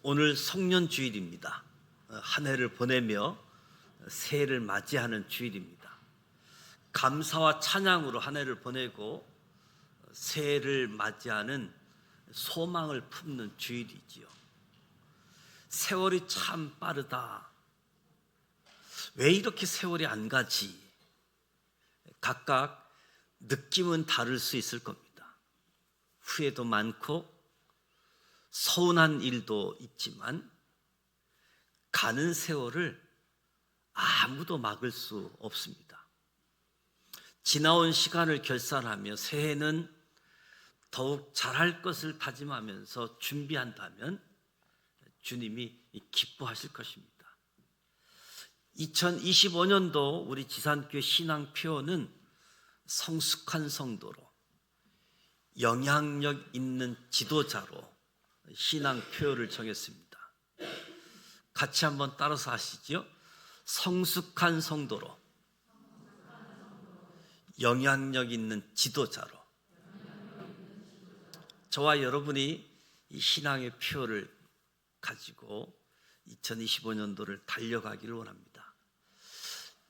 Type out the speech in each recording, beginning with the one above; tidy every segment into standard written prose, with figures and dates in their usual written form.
오늘 성년주일입니다. 한 해를 보내며 새해를 맞이하는 주일입니다. 감사와 찬양으로 한 해를 보내고 새해를 맞이하는 소망을 품는 주일이지요. 세월이 참 빠르다. 왜 이렇게 세월이 안 가지? 각각 느낌은 다를 수 있을 겁니다. 후회도 많고 서운한 일도 있지만 가는 세월을 아무도 막을 수 없습니다. 지나온 시간을 결산하며 새해는 더욱 잘할 것을 다짐하면서 준비한다면 주님이 기뻐하실 것입니다. 2025년도 우리 지산교회 신앙 표어는 성숙한 성도로, 영향력 있는 지도자로 신앙 표어를 정했습니다. 같이 한번 따라서 하시죠. 성숙한 성도로, 영향력 있는 지도자로. 저와 여러분이 이 신앙의 표어를 가지고 2025년도를 달려가기를 원합니다.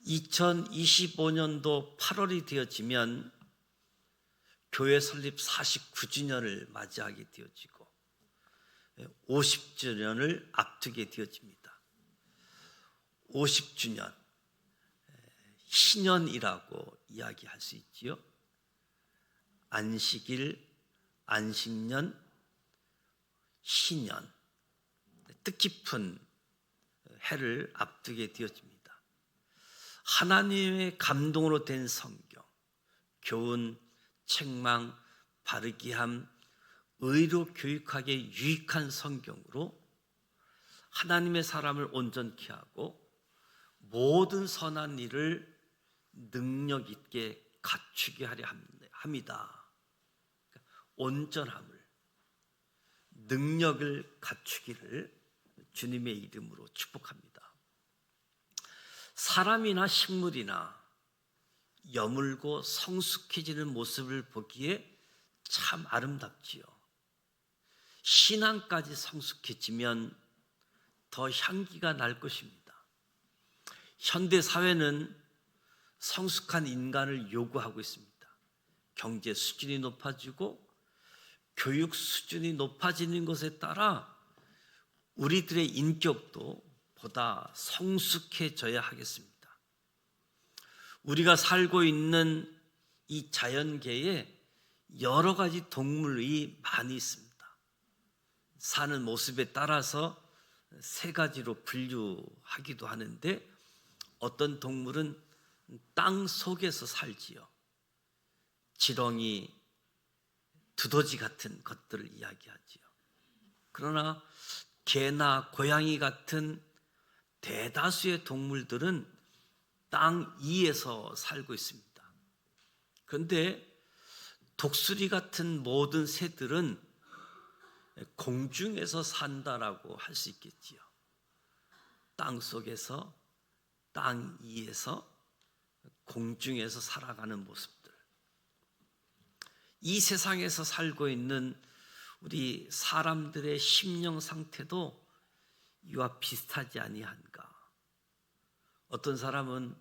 2025년도 8월이 되어지면 교회 설립 49주년을 맞이하게 되어지고 50주년을 앞두게 되어집니다. 50주년, 신년이라고 이야기할 수 있지요. 안식일, 안식년, 신년, 뜻깊은 해를 앞두게 되어집니다. 하나님의 감동으로 된 성경, 교훈, 책망, 바르기함, 의로 교육하기에 유익한 성경으로 하나님의 사람을 온전케 하고 모든 선한 일을 능력 있게 갖추게 하려 합니다. 온전함을, 능력을 갖추기를 주님의 이름으로 축복합니다. 사람이나 식물이나 여물고 성숙해지는 모습을 보기에 참 아름답지요. 신앙까지 성숙해지면 더 향기가 날 것입니다. 현대 사회는 성숙한 인간을 요구하고 있습니다. 경제 수준이 높아지고 교육 수준이 높아지는 것에 따라 우리들의 인격도 보다 성숙해져야 하겠습니다. 우리가 살고 있는 이 자연계에 여러 가지 동물이 많이 있습니다. 사는 모습에 따라서 세 가지로 분류하기도 하는데 어떤 동물은 땅 속에서 살지요. 지렁이, 두더지 같은 것들을 이야기하지요. 그러나 개나 고양이 같은 대다수의 동물들은 땅 위에서 살고 있습니다. 그런데 독수리 같은 모든 새들은 공중에서 산다라고 할 수 있겠지요. 땅 속에서, 땅 위에서, 공중에서 살아가는 모습들. 이 세상에서 살고 있는 우리 사람들의 심령 상태도 이와 비슷하지 아니한가. 어떤 사람은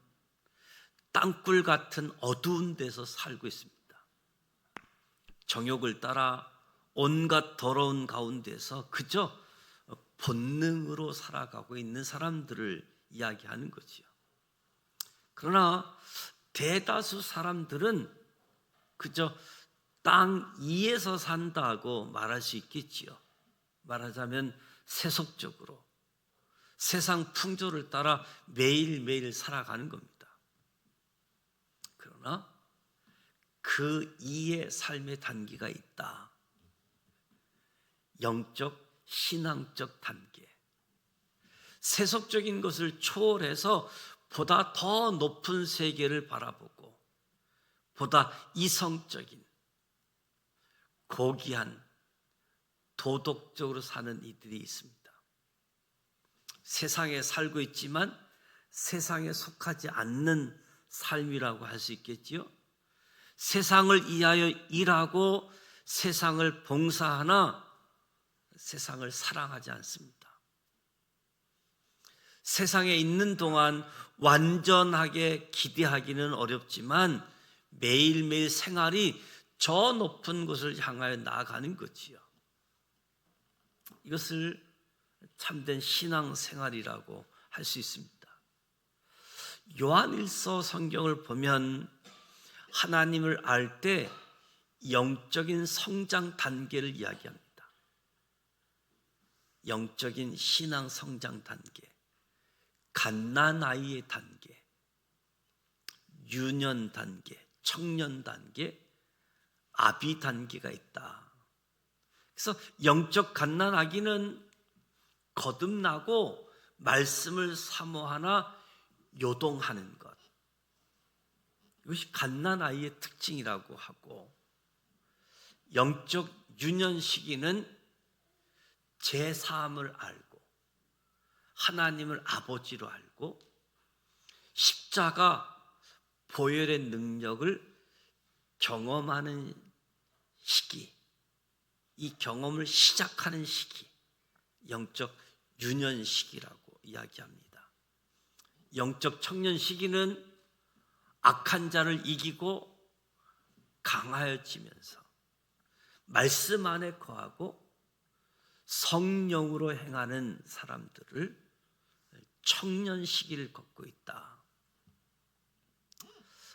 땅굴 같은 어두운 데서 살고 있습니다. 정욕을 따라 온갖 더러운 가운데서 그저 본능으로 살아가고 있는 사람들을 이야기하는 거지요. 그러나 대다수 사람들은 그저 땅 위에서 산다고 말할 수 있겠지요. 말하자면 세속적으로 세상 풍조를 따라 매일매일 살아가는 겁니다. 그러나 그 이의 삶의 단계가 있다. 영적, 신앙적 단계. 세속적인 것을 초월해서 보다 더 높은 세계를 바라보고 보다 이성적인, 고귀한, 도덕적으로 사는 이들이 있습니다. 세상에 살고 있지만 세상에 속하지 않는 삶이라고 할 수 있겠지요. 세상을 위하여 일하고 세상을 봉사하나 세상을 사랑하지 않습니다. 세상에 있는 동안 완전하게 기대하기는 어렵지만 매일매일 생활이 저 높은 곳을 향하여 나아가는 거지요. 이것을 참된 신앙생활이라고 할 수 있습니다. 요한일서 성경을 보면 하나님을 알 때 영적인 성장 단계를 이야기합니다. 영적인 신앙 성장 단계, 갓난아이의 단계, 유년 단계, 청년 단계, 아비 단계가 있다. 그래서 영적 갓난아기는 거듭나고 말씀을 사모하나 요동하는 것, 이것이 갓난아이의 특징이라고 하고, 영적 유년 시기는 제3을 알고 하나님을 아버지로 알고 십자가 보혈의 능력을 경험하는 시기, 이 경험을 시작하는 시기, 영적 유년 시기라고 이야기합니다. 영적 청년 시기는 악한 자를 이기고 강하여지면서 말씀 안에 거하고 성령으로 행하는 사람들을 청년 시기를 걷고 있다.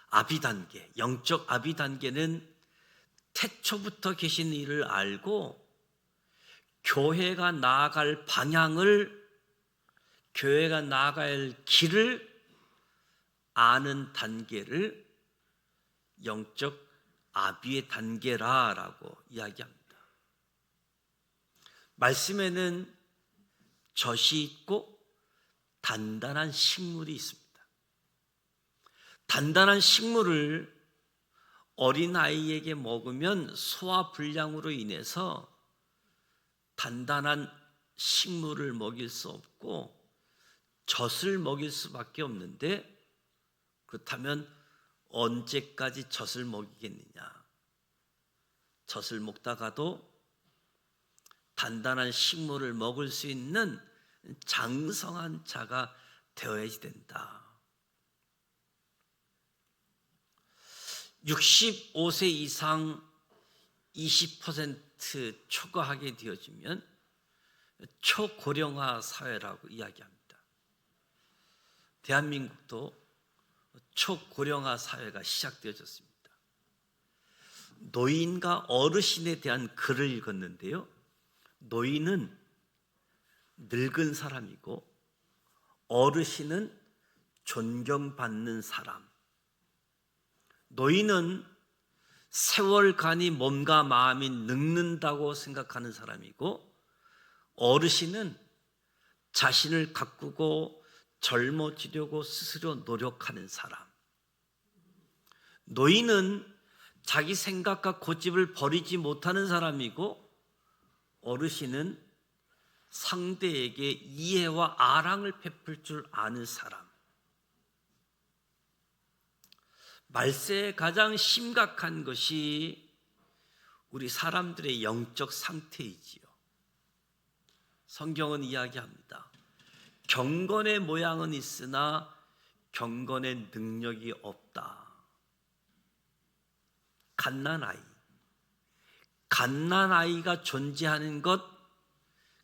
아비 단계, 영적 아비 단계는 태초부터 계신 이를 알고 교회가 나아갈 방향을, 교회가 나아갈 길을 아는 단계를 영적 아비의 단계라고 이야기합니다. 말씀에는 젖이 있고 단단한 식물이 있습니다. 단단한 식물을 어린아이에게 먹으면 소화불량으로 인해서 단단한 식물을 먹일 수 없고 젖을 먹일 수밖에 없는데, 그렇다면 언제까지 젖을 먹이겠느냐? 젖을 먹다가도 단단한 식물을 먹을 수 있는 장성한 자가 되어야지 된다. 65세 이상 20% 초과하게 되어지면 초고령화 사회라고 이야기합니다. 대한민국도 초고령화 사회가 시작되어졌습니다. 노인과 어르신에 대한 글을 읽었는데요, 노인은 늙은 사람이고 어르신은 존경받는 사람. 노인은 세월간이 몸과 마음이 늙는다고 생각하는 사람이고, 어르신은 자신을 가꾸고 젊어지려고 스스로 노력하는 사람. 노인은 자기 생각과 고집을 버리지 못하는 사람이고, 어르신은 상대에게 이해와 아랑을 베풀 줄 아는 사람. 말세의 가장 심각한 것이 우리 사람들의 영적 상태이지요. 성경은 이야기합니다. 경건의 모양은 있으나 경건의 능력이 없다. 갓난아이가 존재하는 것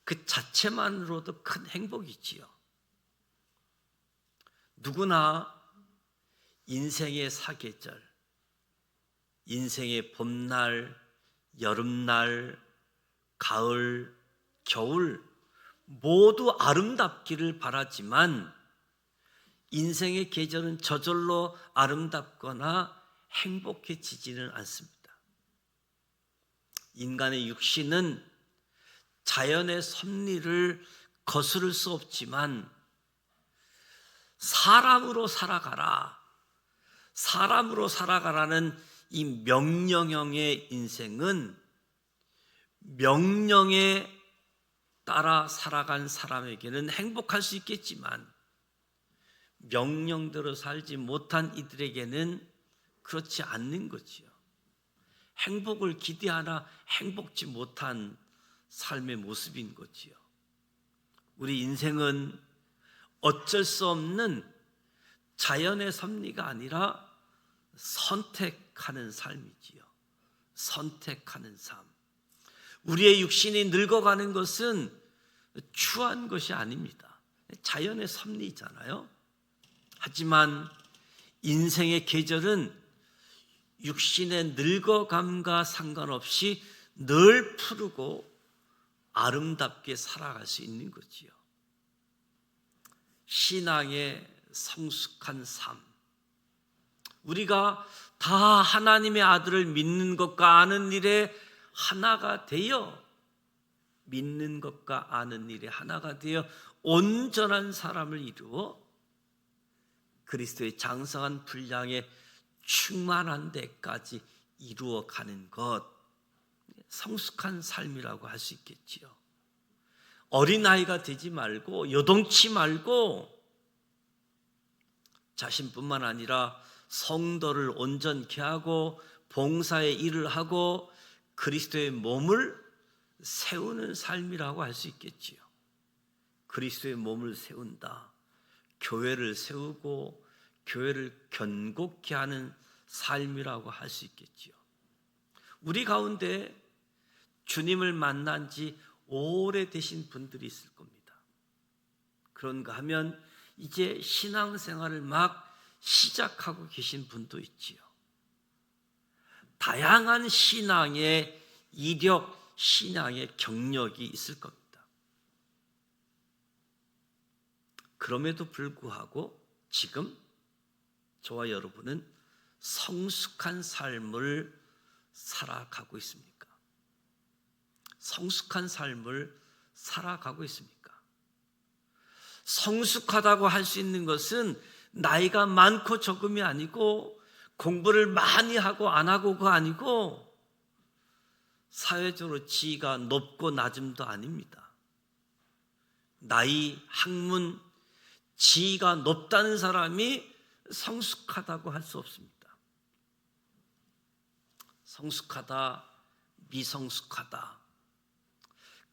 그 자체만으로도 큰 행복이지요. 누구나 인생의 사계절, 인생의 봄날, 여름날, 가을, 겨울 모두 아름답기를 바라지만 인생의 계절은 저절로 아름답거나 행복해지지는 않습니다. 인간의 육신은 자연의 섭리를 거스를 수 없지만 사람으로 살아가라는 이 명령형의 인생은 명령에 따라 살아간 사람에게는 행복할 수 있겠지만 명령대로 살지 못한 이들에게는 그렇지 않는 거지요. 행복을 기대하나 행복지 못한 삶의 모습인 거지요. 우리 인생은 어쩔 수 없는 자연의 섭리가 아니라 선택하는 삶이지요. 선택하는 삶. 우리의 육신이 늙어가는 것은 추한 것이 아닙니다. 자연의 섭리잖아요. 하지만 인생의 계절은 육신의 늙어감과 상관없이 늘 푸르고 아름답게 살아갈 수 있는 거지요. 신앙의 성숙한 삶. 우리가 다 하나님의 아들을 믿는 것과 아는 일에 하나가 되어, 믿는 것과 아는 일에 하나가 되어 온전한 사람을 이루어 그리스도의 장성한 분량에 충만한 데까지 이루어 가는 것, 성숙한 삶이라고 할 수 있겠지요. 어린아이가 되지 말고, 요동치 말고, 자신뿐만 아니라 성도를 온전케 하고 봉사의 일을 하고 그리스도의 몸을 세우는 삶이라고 할 수 있겠지요. 그리스도의 몸을 세운다. 교회를 세우고 교회를 견고케 하는 삶이라고 할 수 있겠지요. 우리 가운데 주님을 만난 지 오래되신 분들이 있을 겁니다. 그런가 하면 이제 신앙생활을 막 시작하고 계신 분도 있지요. 다양한 신앙의 이력, 신앙의 경력이 있을 겁니다. 그럼에도 불구하고 지금 저와 여러분은 성숙한 삶을 살아가고 있습니까? 성숙한 삶을 살아가고 있습니까? 성숙하다고 할 수 있는 것은 나이가 많고 적음이 아니고 공부를 많이 하고 안 하고가 아니고 사회적으로 지위가 높고 낮음도 아닙니다. 나이, 학문, 지위가 높다는 사람이 성숙하다고 할 수 없습니다. 성숙하다, 미성숙하다,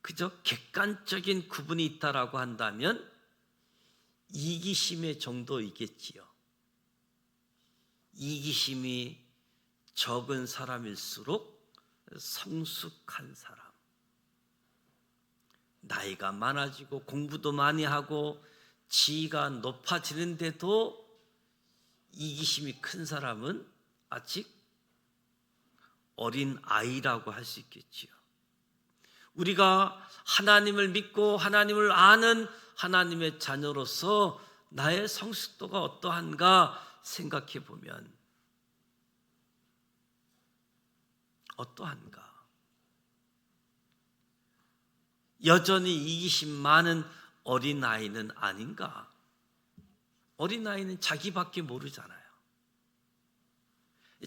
그저 객관적인 구분이 있다라고 한다면 이기심의 정도이겠지요. 이기심이 적은 사람일수록 성숙한 사람. 나이가 많아지고 공부도 많이 하고 지위가 높아지는데도 이기심이 큰 사람은 아직 어린 아이라고 할 수 있겠지요. 우리가 하나님을 믿고 하나님을 아는 하나님의 자녀로서 나의 성숙도가 어떠한가 생각해 보면 어떠한가? 여전히 이기심 많은 어린아이는 아닌가? 어린아이는 자기밖에 모르잖아요.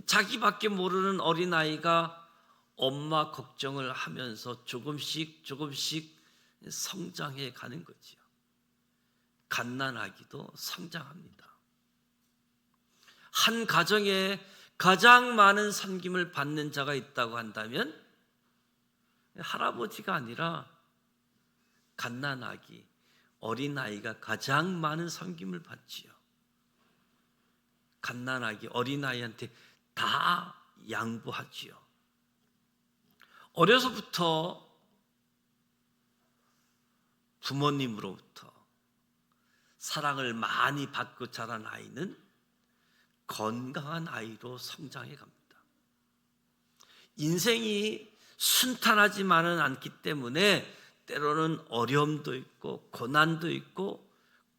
자기밖에 모르는 어린아이가 엄마 걱정을 하면서 조금씩 성장해 가는 거지요. 갓난아기도 성장합니다. 한 가정에 가장 많은 섬김을 받는 자가 있다고 한다면 할아버지가 아니라 갓난아기, 어린아이가 가장 많은 섬김을 받지요. 갓난아기, 어린아이한테 다 양보하지요. 어려서부터 부모님으로부터 사랑을 많이 받고 자란 아이는 건강한 아이로 성장해 갑니다. 인생이 순탄하지만은 않기 때문에 때로는 어려움도 있고 고난도 있고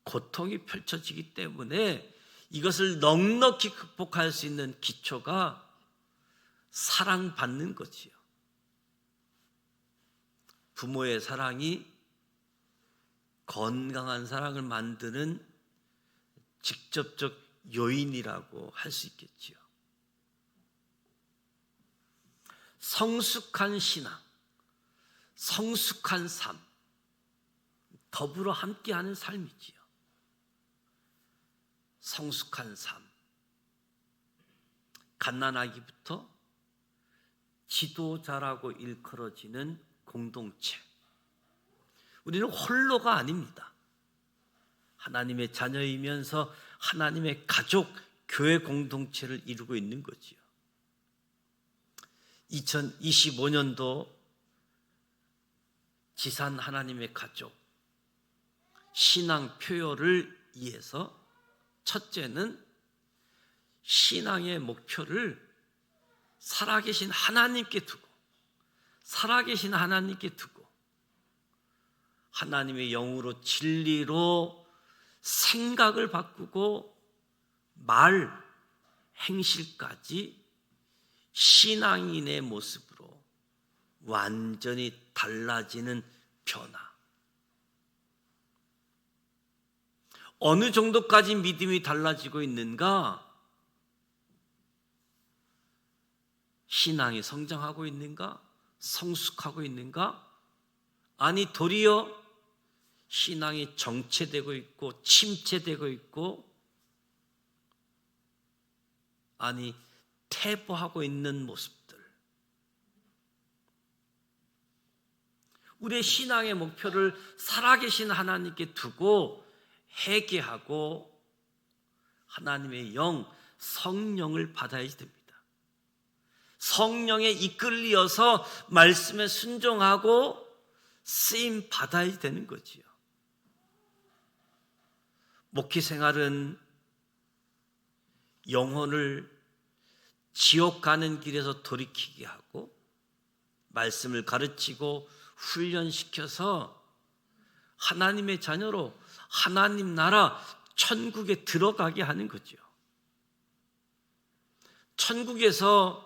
고통이 펼쳐지기 때문에 이것을 넉넉히 극복할 수 있는 기초가 사랑받는 거지요. 부모의 사랑이 건강한 사랑을 만드는 직접적 요인이라고 할 수 있겠지요. 성숙한 신앙, 성숙한 삶, 더불어 함께하는 삶이지요. 성숙한 삶, 갓난아기부터 지도자라고 일컬어지는 공동체. 우리는 홀로가 아닙니다. 하나님의 자녀이면서 하나님의 가족, 교회 공동체를 이루고 있는 거지요. 2025년도 지산 하나님의 가족 신앙 표요를 위해서 첫째는 신앙의 목표를 살아계신 하나님께 두고 하나님의 영으로 진리로 생각을 바꾸고 말, 행실까지 신앙인의 모습으로 완전히 달라지는 변화. 어느 정도까지 믿음이 달라지고 있는가? 신앙이 성장하고 있는가? 성숙하고 있는가? 아니, 도리어 신앙이 정체되고 있고 침체되고 있고, 아니, 퇴보하고 있는 모습들. 우리의 신앙의 목표를 살아계신 하나님께 두고 회개하고 하나님의 영, 성령을 받아야 됩니다. 성령에 이끌려서 말씀에 순종하고 쓰임 받아야 되는 거지요. 목회 생활은 영혼을 지옥 가는 길에서 돌이키게 하고 말씀을 가르치고 훈련시켜서 하나님의 자녀로 하나님 나라 천국에 들어가게 하는 거죠. 천국에서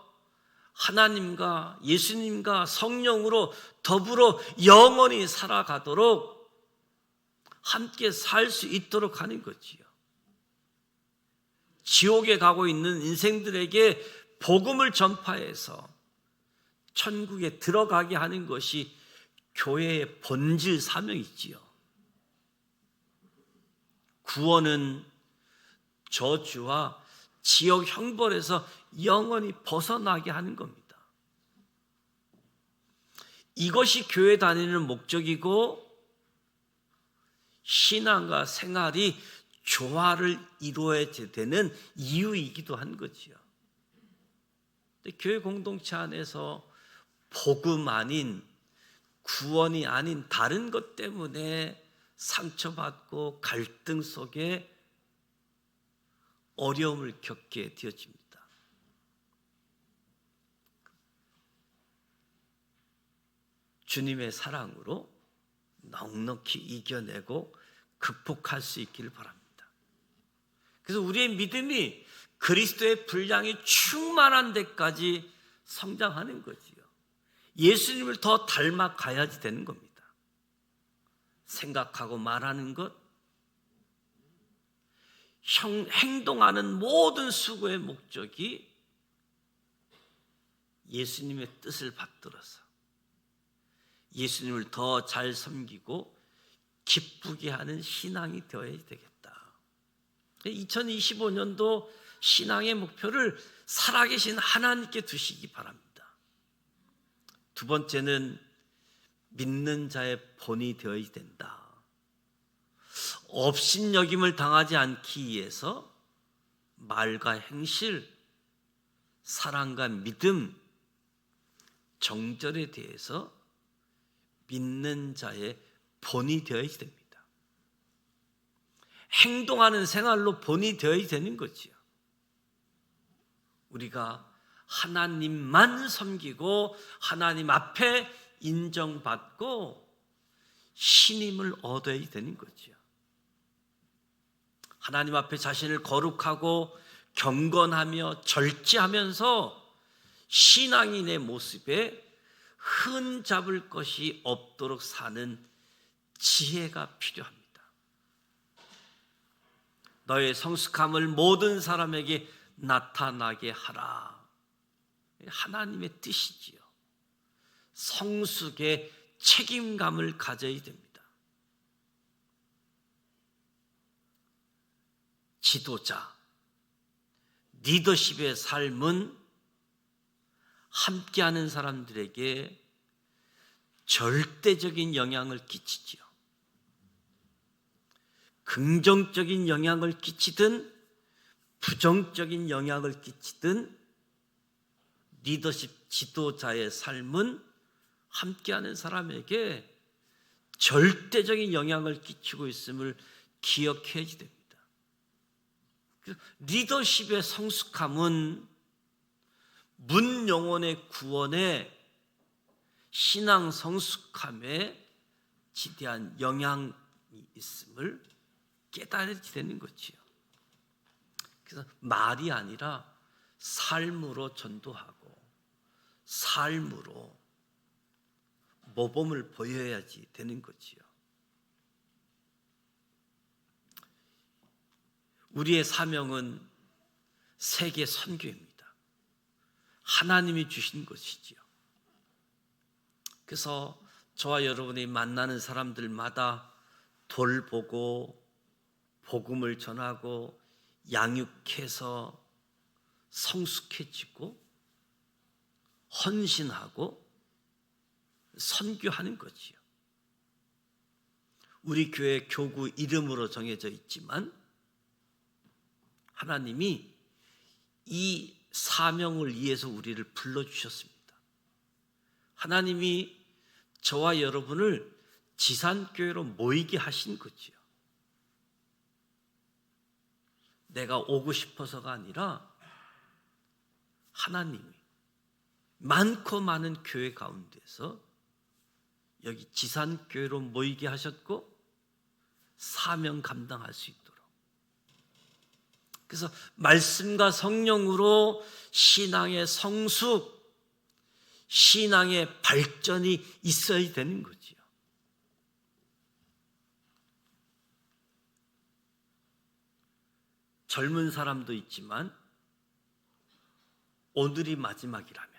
하나님과 예수님과 성령으로 더불어 영원히 살아가도록 함께 살 수 있도록 하는 거지요. 지옥에 가고 있는 인생들에게 복음을 전파해서 천국에 들어가게 하는 것이 교회의 본질 사명이지요. 구원은 저주와 지옥 형벌에서 영원히 벗어나게 하는 겁니다. 이것이 교회 다니는 목적이고 신앙과 생활이 조화를 이루어야 되는 이유이기도 한 거지요. 교회 공동체 안에서 복음 아닌, 구원이 아닌 다른 것 때문에 상처받고 갈등 속에 어려움을 겪게 되어집니다. 주님의 사랑으로 넉넉히 이겨내고 극복할 수 있기를 바랍니다. 그래서 우리의 믿음이 그리스도의 분량이 충만한 데까지 성장하는 거지요. 예수님을 더 닮아가야지 되는 겁니다. 생각하고 말하는 것, 행동하는 모든 수고의 목적이 예수님의 뜻을 받들어서 예수님을 더 잘 섬기고 기쁘게 하는 신앙이 되어야 되겠다. 2025년도 신앙의 목표를 살아계신 하나님께 두시기 바랍니다. 두 번째는 믿는 자의 본이 되어야 된다. 업신여김을 당하지 않기 위해서 말과 행실, 사랑과 믿음, 정절에 대해서 믿는 자의 본이 되어야 됩니다. 행동하는 생활로 본이 되어야 되는 거지요. 우리가 하나님만 섬기고 하나님 앞에 인정받고 신임을 얻어야 되는 거지요. 하나님 앞에 자신을 거룩하고 경건하며 절제하면서 신앙인의 모습에 흠잡을 것이 없도록 사는 지혜가 필요합니다. 너의 성숙함을 모든 사람에게 나타나게 하라. 하나님의 뜻이지요. 성숙의 책임감을 가져야 됩니다. 지도자, 리더십의 삶은 함께하는 사람들에게 절대적인 영향을 끼치지요. 긍정적인 영향을 끼치든 부정적인 영향을 끼치든 리더십 지도자의 삶은 함께하는 사람에게 절대적인 영향을 끼치고 있음을 기억해야 됩니다. 리더십의 성숙함은 문 영혼의 구원에 신앙 성숙함에 지대한 영향이 있음을 깨달아야 되는 거지요. 그래서 말이 아니라 삶으로 전도하고 삶으로 모범을 보여야지 되는 거지요. 우리의 사명은 세계 선교입니다. 하나님이 주신 것이지요. 그래서 저와 여러분이 만나는 사람들마다 돌보고 복음을 전하고 양육해서 성숙해지고 헌신하고 선교하는 거지요. 우리 교회 교구 이름으로 정해져 있지만 하나님이 이 사명을 위해서 우리를 불러주셨습니다. 하나님이 저와 여러분을 지산교회로 모이게 하신 거지요. 내가 오고 싶어서가 아니라 하나님이 많고 많은 교회 가운데서 여기 지산교회로 모이게 하셨고 사명 감당할 수 있도록. 그래서 말씀과 성령으로 신앙의 성숙, 신앙의 발전이 있어야 되는 거지요. 젊은 사람도 있지만 오늘이 마지막이라면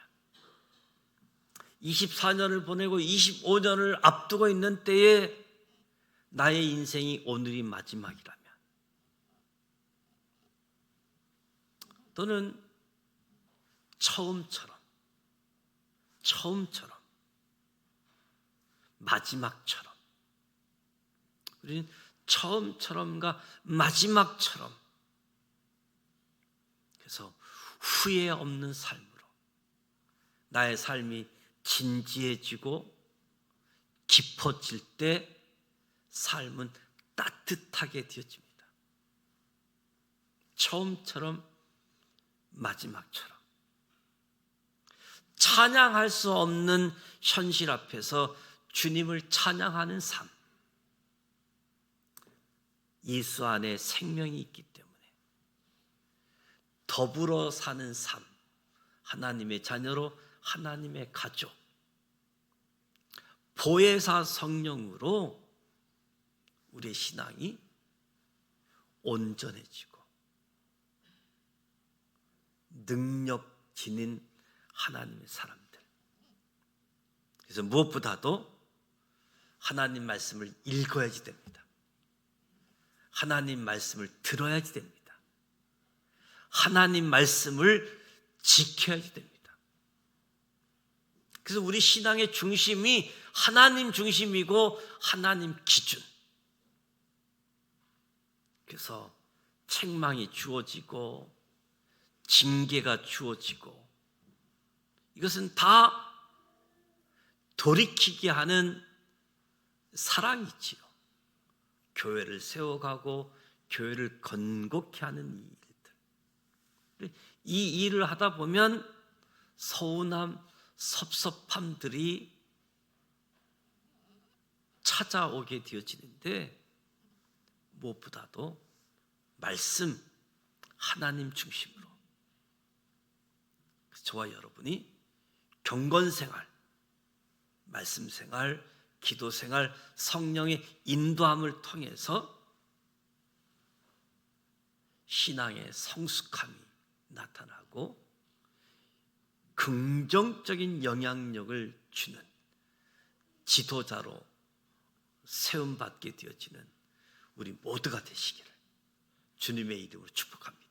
24년을 보내고 25년을 앞두고 있는 때에 나의 인생이 오늘이 마지막이라면 또는 처음처럼 마지막처럼 우리는 처음처럼과 마지막처럼 그래서 후회 없는 삶으로 나의 삶이 진지해지고 깊어질 때 삶은 따뜻하게 되어집니다. 처음처럼 마지막처럼 찬양할 수 없는 현실 앞에서 주님을 찬양하는 삶. 예수 안에 생명이 있기 때문에 더불어 사는 삶, 하나님의 자녀로 하나님의 가족, 보혜사 성령으로 우리의 신앙이 온전해지고 능력 지닌 하나님의 사람들. 그래서 무엇보다도 하나님 말씀을 읽어야지 됩니다. 하나님 말씀을 들어야지 됩니다. 하나님 말씀을 지켜야지 됩니다. 그래서 우리 신앙의 중심이 하나님 중심이고 하나님 기준. 그래서 책망이 주어지고 징계가 주어지고 이것은 다 돌이키게 하는 사랑이지요. 교회를 세워가고 교회를 건국케 하는 일들. 이 일을 하다 보면 서운함, 섭섭함들이 찾아오게 되어지는데 무엇보다도 말씀, 하나님 중심으로 저와 여러분이 경건생활, 말씀생활, 기도생활, 성령의 인도함을 통해서 신앙의 성숙함이 나타나고 긍정적인 영향력을 주는 지도자로 세움받게 되어지는 우리 모두가 되시기를 주님의 이름으로 축복합니다.